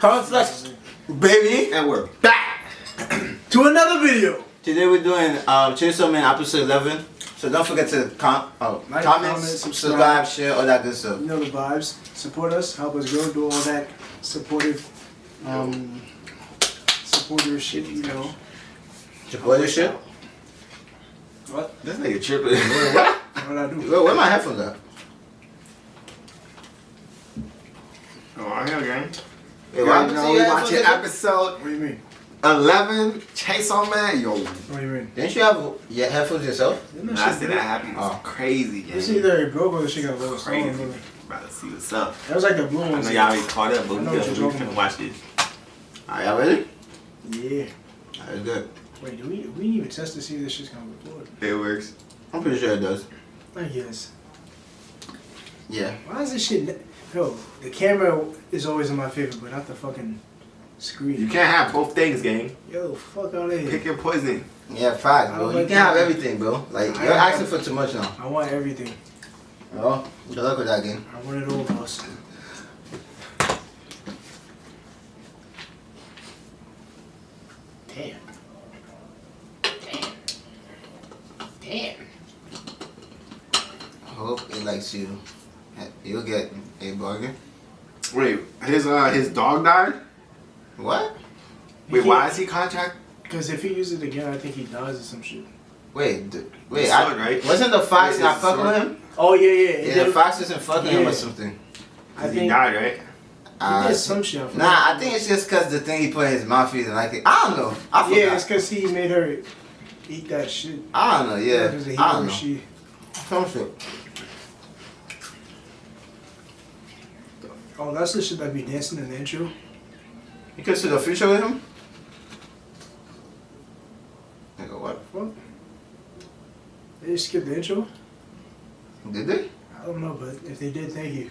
Flex, baby, and we're back to another video. Today we're doing Chainsawman episode 11. So don't forget to comment, subscribe, share, all that good stuff. You know the vibes. Support us, help us grow, do all that supportive shit, you know. Supportive shit? What? This nigga tripping. What I do? Where my headphones at? Oh, I hear gang. Wait, what happened to We your watching headphones? episode What do you mean? 11. Chainsawman, yo. What do you mean? Didn't you have your headphones yourself? Didn't I see that happen. Oh. It's crazy, gang. It's either it broke or the shit got low. Crazy. About to see what's up. That was like the blue I one. know y'all already caught up, but I we know what you're talking finna about. watch this. Are y'all ready? Yeah. That's good. Wait, we didn't even test to see if this shit's gonna record. It works. I'm pretty sure it does. I guess. Yeah. Why is this shit? Yo, the camera is always in my favor, but not the fucking screen. You can't have both things, gang. Yo, fuck out of here. Pick your poison. Yeah, facts, I bro. don't You like can have that. everything, bro. Like, I you're have- asking for too much now. I want everything. Oh, good luck with that game. I want it all, boss. Damn. Damn. I hope it likes you. You'll get a bargain. Wait, his dog died? What? Wait, why is he contract? Because if he uses it again, I think he dies or some shit. Wait, The son, right? Wasn't the fox Wait, not his fucking with son? him? Oh, yeah, yeah. Yeah, the fox isn't fucking him or something. I Because he think died, right? he did some shit. I forgot. Nah, I think it's just because the thing he put in his mouth, he didn't like it. I don't know. I forgot. Yeah, it's because he made her eat that shit. I don't know, yeah. Because he I don't knew know. she. Some shit. Oh, that's the shit that be dancing in the intro. You could see the future with him? Nigga, what? Fuck. They just skipped the intro? Did they? I don't know, but if they did, thank you.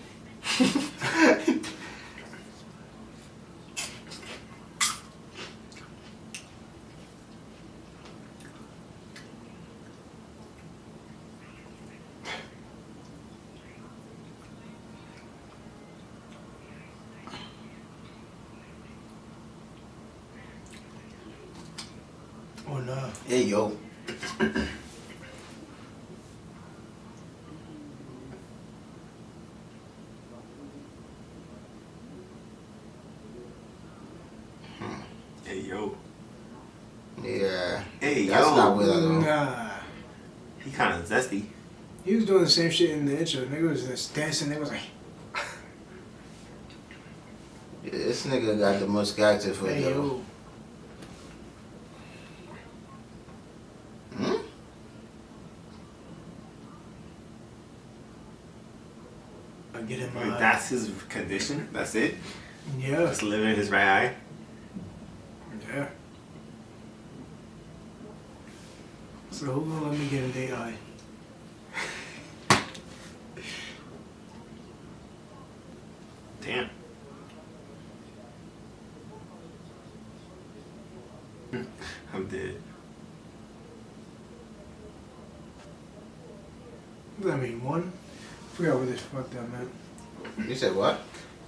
Oh no. Hey, yo. Hey, yo. Yeah. Hey, That's yo. not weird at all. Nah. He kind of zesty. He was doing the same shit in the intro. Nigga was just dancing. Nigga was like, Yeah, this nigga got the most character for it, hey though. yo. Hmm? I get him. Wait, that's his condition? That's it? Yeah. Just living in his right eye? Yeah. So who gonna let me get a day eye? Damn. I'm dead. What does that mean? One? Forgot what this fuck that meant. You said what?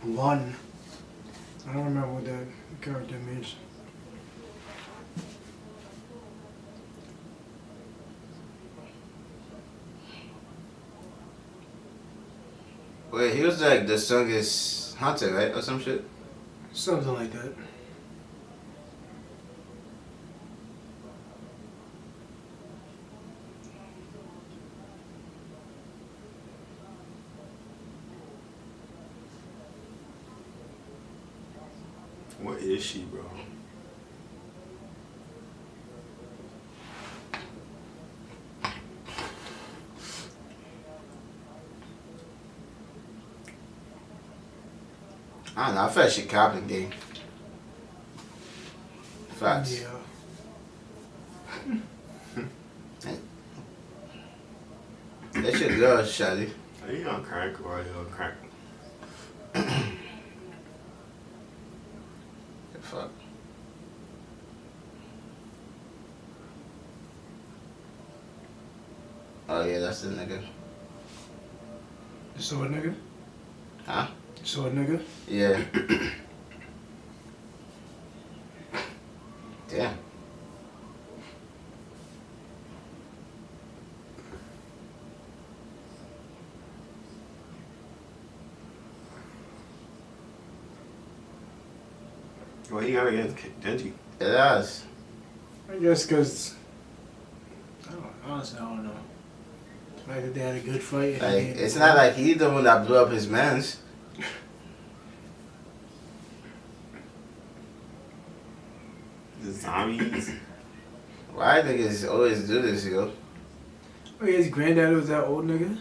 One. I don't remember what that character means. Wait, he was like the strongest hunter, right? Or some shit? Something like that. What is she, bro? I don't know. I feel like she copping game. Facts. Yeah. That shit girl, Shadi. Are you on crack or are you on crack? The fuck? Oh yeah, that's the nigga. You saw a nigga? Huh? You saw a nigga? Yeah. Well, he got against Denji. It does. I guess because honestly, I don't know. Like if they had a good fight. Like, it's not like he's the one that blew up his mans. The zombies. Why niggas always do this, yo? Oh, his granddad was that old nigga?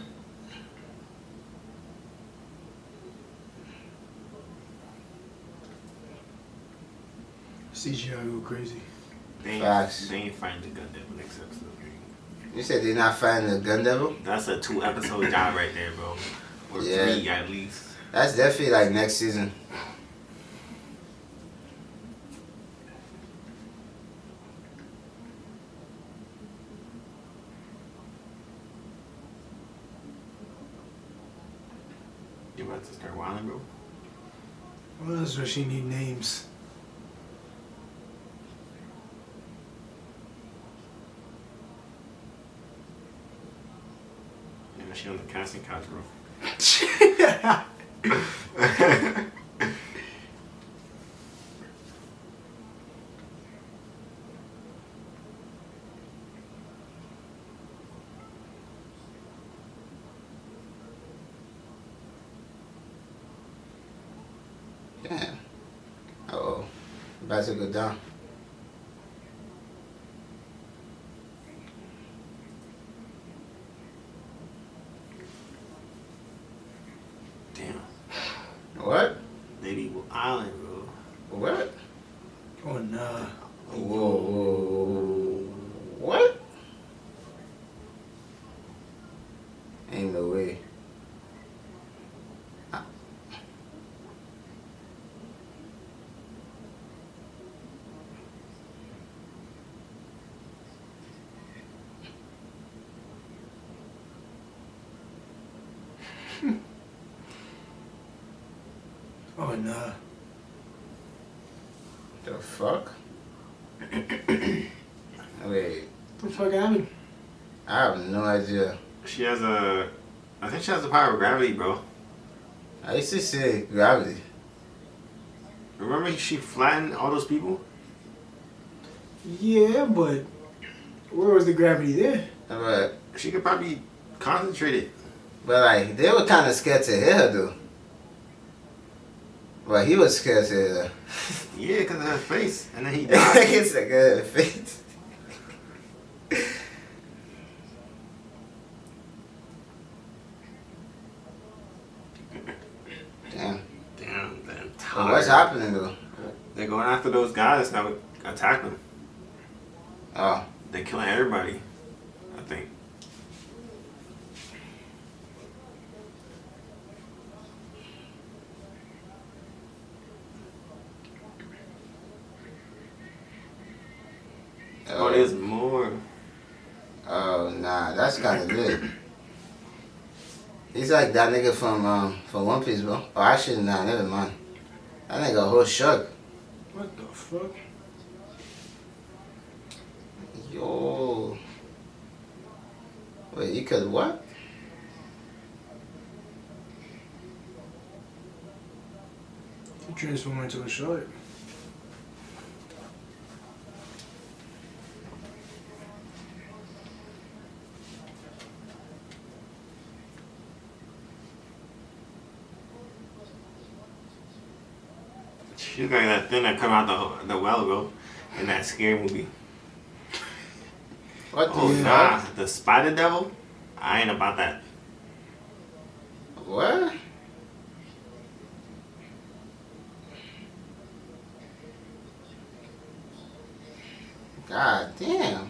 CGI go crazy. Facts. They ain't fighting the gun devil next episode. You said they're not fighting the gun devil? That's a 2-episode job right there, bro. Or Yeah. 3 at least. That's definitely like next season. You about to start wilding, bro? Well, that's why she need names. Yeah, she on the casting couch, bro. Damn. Uh-oh. About to go down. Damn. What? Medieval Island, bro. What? Oh nah. Whoa. What? Ain't no way. Oh nah. The fuck? Wait. What the fuck happened? I have no idea. She has a... I think she has the power of gravity, bro. I used to say gravity. Remember she flattened all those people? Yeah, but where was the gravity there? But She could probably concentrate it. like, they were kind of scared to hit her, though. But he was scared to hit her. Yeah, because of her face. And then he died. It's like a face. Damn. Damn, damn. Well, what's happening, though? They're going after those guys that would attack them. Oh. They're killing everybody, I think. Oh, there's more. Oh, nah, that's kind of good. He's like that nigga from One Piece, bro. Oh, actually, nah, never mind. That nigga a whole shark. What the fuck? Yo. Wait, you could what? He transformed into a shark. She look like that thing that come out the well, bro, in that scary movie. What the Oh, fuck? nah. The Spider Devil? I ain't about that. What? God damn.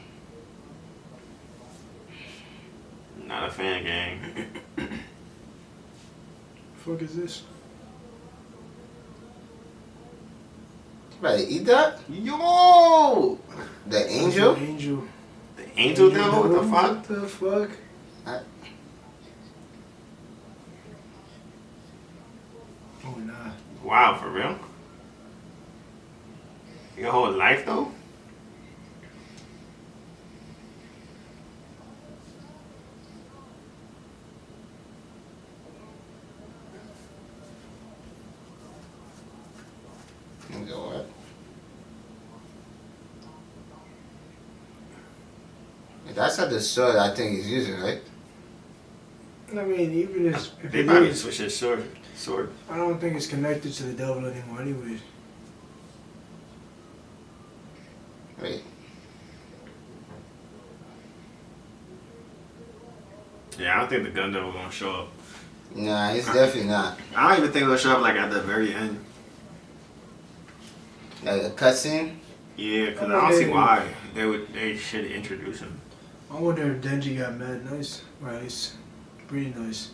Not a fan, gang. Fuck is this? You better eat that? Yo! The angel? The angel. The Angel Devil? What the fuck? What the fuck? Oh nah. Wow, for real? Your whole life, though? You know what? That's not the sword I think he's using, right? I mean, even if They it probably is, switched his sword. I don't think it's connected to the devil anymore anyways. Wait. Yeah, I don't think the gun devil gonna show up. Nah, he's definitely not. I don't even think it'll show up like at the very end. Like a cutscene? Yeah, because I don't see why they should introduce him. I wonder if Denji got mad nice. Right, he's pretty nice.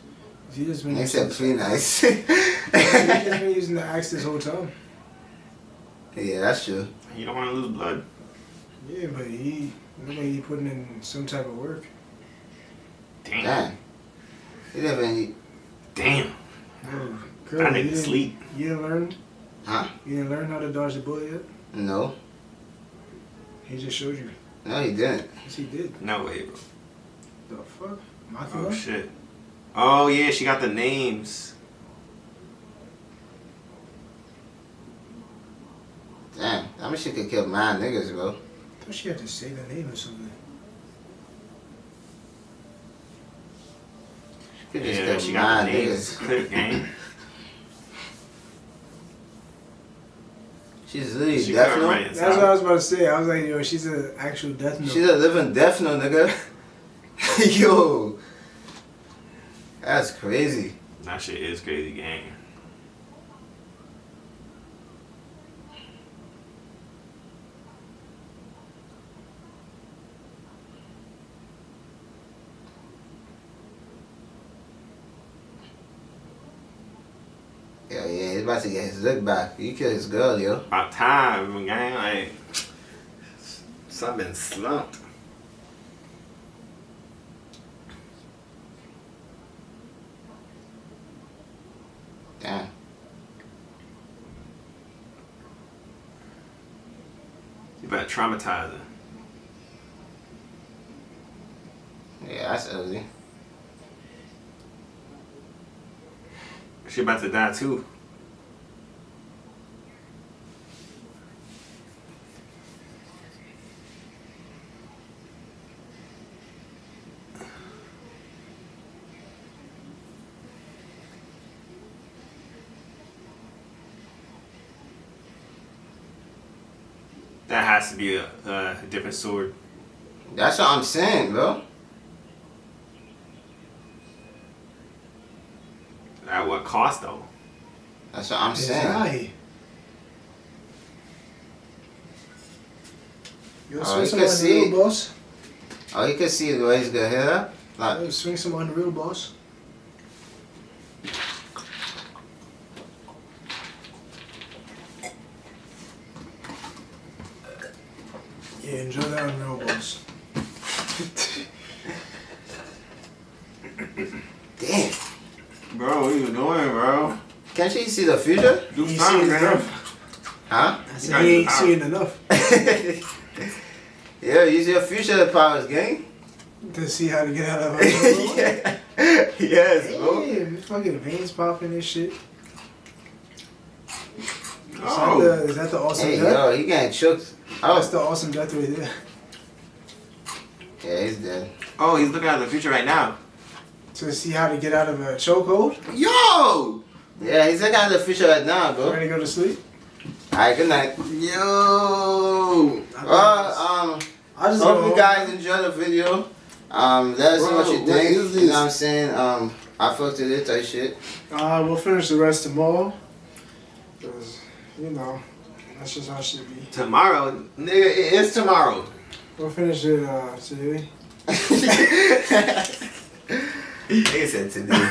He just been He said pretty nice. He's been using the axe this whole time. Yeah, that's true. You don't want to lose blood. Yeah, but he putting in some type of work. Damn. Damn. He didn't even... Damn. Oh, girl, That nigga sleep. You didn't learn? Huh? You didn't learn how to dodge the bullet yet? No. He just showed you. No, he didn't. Yes, he did. No way, bro. The fuck? Oh, shit. Oh, yeah, she got the names. Damn. I mean, she could kill mad niggas, bro. I thought she had to say the name or something. She could just Yeah, kill she got mad the names. niggas. Clip game. She's literally She death got note. right That's what I was about to say. I was like, yo, she's an actual death note. She's a living death note, nigga. Yo. That's crazy. That shit is crazy game. Yo, yeah, he's about to get his look back. You killed his girl, yo. About time, gang. Like, something slumped. Damn. You better traumatize her. Yeah, that's ugly. She about to die too. That has to be a different sword. That's what I'm saying, bro. At what cost though? That's what I'm saying. Exactly. You Oh, swing you some can on the see. real boss? Oh, you can see the way he's gonna hit her. Like, Yo, swing some on the real boss? Yeah, enjoy that on the real boss. damn. Bro, what you doing, bro? Can't you see the future? Do You something, see man. enough. Huh? I said he ain't seeing enough Yeah, use your future powers, gang. to see how to get out of it. Yeah. Yes, bro. Damn, fucking veins popping and shit. Oh. Is that the awesome Hey, death? yo, he getting choked. That's Oh, the awesome death right there. yeah, he's dead. Oh, he's looking at the future right now. To see how to get out of a chokehold. Yo! Yeah, he's looking at the future right now, bro. Ready to go to sleep? Alright, good night. Yo! Well, I just hope go you home. guys enjoyed the video. Let us know what you Bro, what think. is You know this? what I'm saying? I fucked with it, type shit. We'll finish the rest tomorrow. Cause you know, that's just how it should be. Tomorrow? Nigga, it is tomorrow. We'll finish it today. Nigga said today.